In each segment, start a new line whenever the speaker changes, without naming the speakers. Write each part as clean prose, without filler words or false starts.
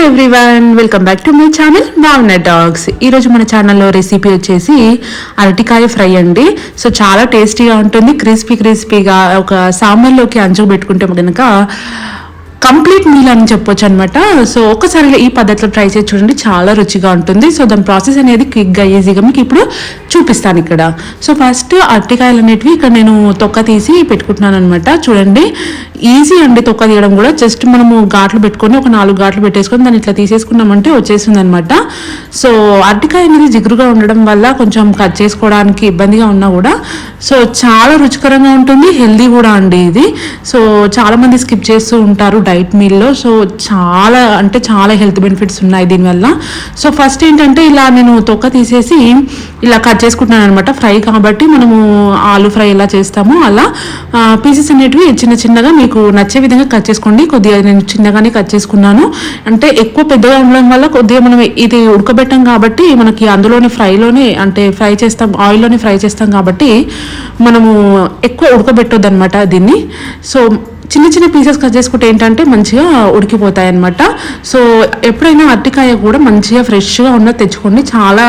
Everyone, welcome back to my channel భావన dogs. ఈరోజు మన ఛానల్లో రెసిపీ వచ్చేసి అరటికాయ ఫ్రై అండి. సో చాలా టేస్టీగా ఉంటుంది, క్రిస్పీగా. ఒక సాంబార్లోకి అంచుకు పెట్టుకుంటే కనుక కంప్లీట్ మీల్ అని చెప్పొచ్చు అనమాట. సో ఒక్కసారి ఈ పద్ధతిలో ట్రై చేసి చూడండి, చాలా రుచిగా ఉంటుంది. సో దాని ప్రాసెస్ అనేది క్విక్గా ఈజీగా మీకు ఇప్పుడు చూపిస్తాను ఇక్కడ. సో ఫస్ట్ అరటికాయలు అనేటివి ఇక్కడ నేను తొక్క తీసి పెట్టుకుంటున్నాను అనమాట. చూడండి, ఈజీ అండి తొక్క తీయడం కూడా. జస్ట్ మనము ఘాట్లు పెట్టుకొని ఒక 4 ఘాట్లు పెట్టేసుకొని దాన్ని ఇట్లా తీసేసుకున్నామంటే వచ్చేసింది అనమాట. సో అరటికాయ అనేది జిగురుగా ఉండడం వల్ల కొంచెం కట్ చేసుకోవడానికి ఇబ్బందిగా ఉన్నా కూడా సో చాలా రుచికరంగా ఉంటుంది, హెల్దీ కూడా అండి ఇది. సో చాలా మంది స్కిప్ చేస్తూ ఉంటారు డైట్ మీల్లో. సో చాలా హెల్త్ బెనిఫిట్స్ ఉన్నాయి దీనివల్ల. సో ఫస్ట్ ఏంటంటే ఇలా నేను తొక్క తీసేసి ఇలా కట్ చేసుకుంటున్నాను అనమాట. ఫ్రై కాబట్టి మనము ఆలు ఫ్రై ఎలా చేస్తామో అలా పీసెస్ అనేటివి చిన్నగా మీకు నచ్చే విధంగా కట్ చేసుకోండి. కొద్దిగా నేను చిన్నగానే కట్ చేసుకున్నాను. అంటే ఎక్కువ పెద్దగా ఉండడం వల్ల కొద్దిగా మనం ఇది ఉడకబెట్టాం కాబట్టి మనకి అందులోనే ఫ్రై చేస్తాం, ఆయిల్లోనే ఫ్రై చేస్తాం కాబట్టి మనము ఎక్కువ ఉడకబెట్టొద్దు అనమాట దీన్ని. సో చిన్న పీసెస్ కట్ చేసుకుంటే ఏంటంటే మంచిగా ఉడికిపోతాయి అనమాట. సో ఎప్పుడైనా అరటికాయ కూడా మంచిగా ఫ్రెష్గా ఉన్నది తెచ్చుకోండి, చాలా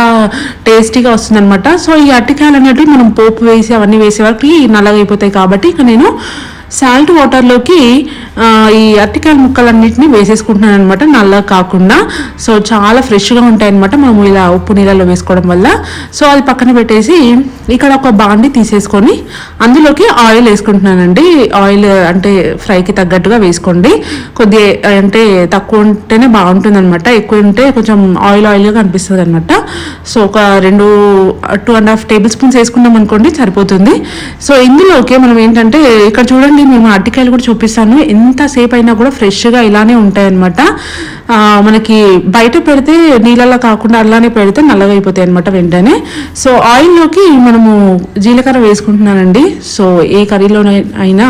టేస్టీగా వస్తుంది అనమాట. సో ఈ అరటికాయలు అనేటివి మనం పోపు వేసి అవన్నీ వేసే వరకు నల్లగా అయిపోతాయి కాబట్టి ఇక నేను సాల్ట్ వాటర్లోకి ఈ అరటికాయ ముక్కలన్నింటినీ వేసేసుకుంటున్నాను అనమాట, నల్లగా కాకుండా. సో చాలా ఫ్రెష్గా ఉంటాయి అనమాట మనము ఇలా ఉప్పు నీళ్ళలో వేసుకోవడం వల్ల. సో అది పక్కన పెట్టేసి ఇక్కడ ఒక బాండి తీసేసుకొని అందులోకి ఆయిల్ వేసుకుంటున్నానండి. ఆయిల్ అంటే ఫ్రైకి తగ్గట్టుగా వేసుకోండి. కొద్దిగా అంటే తక్కువ ఉంటేనే బాగుంటుంది అనమాట, ఎక్కువ ఉంటే కొంచెం ఆయిల్గా కనిపిస్తుంది అనమాట. సో ఒక 2.5 టేబుల్ స్పూన్స్ వేసుకున్నాం అనుకోండి సరిపోతుంది. సో ఇందులోకి మనం ఏంటంటే ఇక్కడ చూడండి, మేము అరటికాయలు కూడా చూపిస్తాను, ఎంతసేపు అయినా కూడా ఫ్రెష్గా ఇలానే ఉంటాయన్నమాట. మనకి బయట పెడితే నీళ్ళలా కాకుండా అలానే పెడితే నల్లగా అయిపోతాయి అనమాట వెంటనే. సో ఆయిల్లోకి మనము జీలకర్ర వేసుకుంటున్నానండి. సో ఏ కర్రీలో అయినా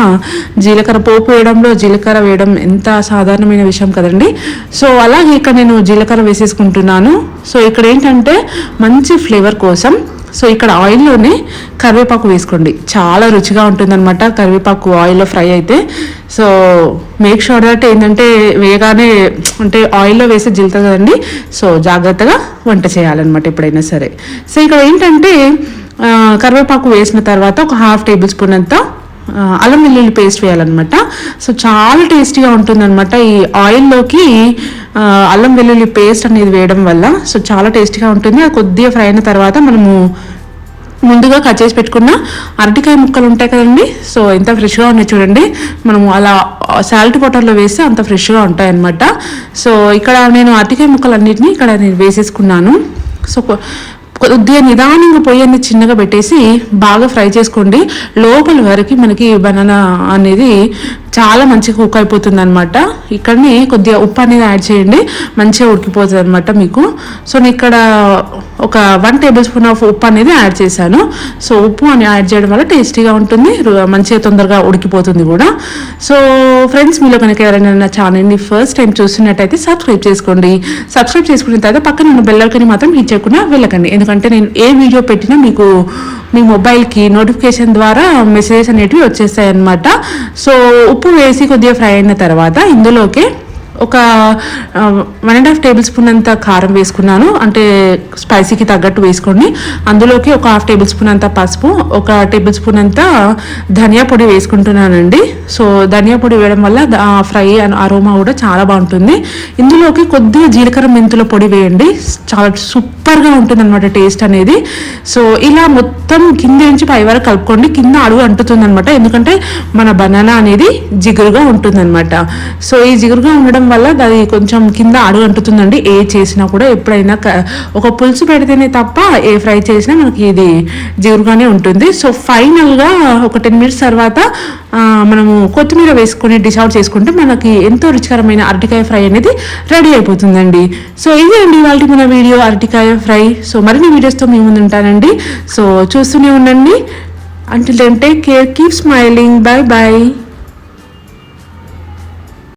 జీలకర్ర పోపు వేయడంలో జీలకర్ర వేయడం ఎంత సాధారణమైన విషయం కదండి. సో అలాగే ఇక్కడ నేను జీలకర్ర వేసేసుకుంటున్నాను. సో ఇక్కడ ఏంటంటే మంచి ఫ్లేవర్ కోసం సో ఇక్కడ ఆయిల్లోనే కరివేపాకు వేసుకోండి, చాలా రుచిగా ఉంటుందన్నమాట కరివేపాకు ఆయిల్లో ఫ్రై అయితే. సో మేక్ షూర్ దట్ ఏంటంటే వేయగానే అంటే ఆయిల్లో వేసి జిల్లుతుంది కదండి. సో జాగ్రత్తగా వంట చేయాలన్నమాట ఎప్పుడైనా సరే. సో ఇక్కడ ఏంటంటే కరివేపాకు వేసిన తర్వాత ఒక 1/2 టేబుల్ స్పూన్ అంతా అల్లం వెల్లుల్లి పేస్ట్ వేయాలన్నమాట. సో చాలా టేస్టీగా ఉంటుందన్నమాట ఈ ఆయిల్లోకి అల్లం వెల్లుల్లి పేస్ట్ అనేది వేయడం వల్ల. సో చాలా టేస్టీగా ఉంటుంది. అది కొద్దిగా ఫ్రై అయిన తర్వాత మనము ముందుగా కట్ చేసి పెట్టుకున్న అరటికాయ ముక్కలు ఉంటాయి కదండి. సో ఎంత ఫ్రెష్గా ఉన్నాయి చూడండి, మనము అలా సాల్ట్ వాటర్లో వేస్తే అంత ఫ్రెష్గా ఉంటాయి అన్నమాట. సో ఇక్కడ నేను అరటికాయ ముక్కలు అన్నిటినీ ఇక్కడ నేను వేసేసుకున్నాను. సో కొద్దిగా నిదానంగా పొయ్యి చిన్నగా పెట్టేసి బాగా ఫ్రై చేసుకోండి. లోపల వరకు మనకి బనానా అనేది చాలా మంచిగా కుక్ అయిపోతుంది అనమాట. ఇక్కడనే కొద్దిగా ఉప్పు అనేది యాడ్ చేయండి, మంచిగా ఉడికిపోతుంది అనమాట మీకు. సో నేను ఇక్కడ ఒక 1 టేబుల్ స్పూన్ ఆఫ్ ఉప్పు అనేది యాడ్ చేశాను. సో ఉప్పు అని యాడ్ చేయడం వల్ల టేస్టీగా ఉంటుంది, మంచిగా తొందరగా ఉడికిపోతుంది కూడా. సో ఫ్రెండ్స్, మీలో కనుక ఎవరైనా నా ఛానల్ని ఫస్ట్ టైం చూస్తున్నట్టయితే సబ్స్క్రైబ్ చేసుకోండి. సబ్స్క్రైబ్ చేసుకున్న తర్వాత పక్కన ఉన్న బెల్ ఐకాన్ని మాత్రం హిట్ చేయకుండా వెళ్ళకండి, ఎందుకంటే నేను ఏ వీడియో పెట్టినా మీకు మీ మొబైల్కి నోటిఫికేషన్ ద్వారా మెసేజెస్ అనేటివి వచ్చేస్తాయి అన్నమాట. సో ఉప్పు వేసి కొద్దిగా ఫ్రై అయిన తర్వాత ఇందులోకి ఒక 1.5 టేబుల్ స్పూన్ అంత కారం వేసుకున్నాను, అంటే స్పైసీకి తగ్గట్టు వేసుకోండి. అందులోకి ఒక 1/2 టేబుల్ స్పూన్ అంత పసుపు, ఒక టేబుల్ స్పూన్ అంత ధనియా పొడి వేసుకుంటున్నానండి. సో ధనియా పొడి వేయడం వల్ల ఫ్రై అరోమా కూడా చాలా బాగుంటుంది. ఇందులోకి కొద్దిగా జీలకర్ర మెంతుల పొడి వేయండి, చాలా సూపర్గా ఉంటుంది అనమాట టేస్ట్ అనేది. సో ఇలా మొత్తం కింద నుంచి పై వరకు కలుపుకోండి, కింద అడుగు అంటుతుంది అనమాట, ఎందుకంటే మన బనానా అనేది జిగురుగా ఉంటుంది అనమాట. సో ఈ జిగురుగా ఉండడం వల్ల అది కొంచెం కింద అడుగు అంటుతుందండి. ఏ చేసినా కూడా ఎప్పుడైనా ఒక పులుసు పెడితేనే తప్ప ఏ ఫ్రై చేసినా మనకి ఇది జిగురుగానే ఉంటుంది. సో ఫైనల్గా ఒక 10 మినిట్స్ తర్వాత మనము కొత్తిమీర వేసుకొని డిష్ అవుట్ చేసుకుంటే మనకి ఎంతో రుచికరమైన అరటికాయ ఫ్రై అనేది రెడీ అయిపోతుందండి. సో ఇది అండి ఇవాళ మన వీడియో అరటికాయ ఫ్రై. సో మరిన్ని వీడియోస్తో మీ ముందు ఉంటానండి. సో చూస్తూనే ఉండండి. Until then, take care, keep smiling, bye bye.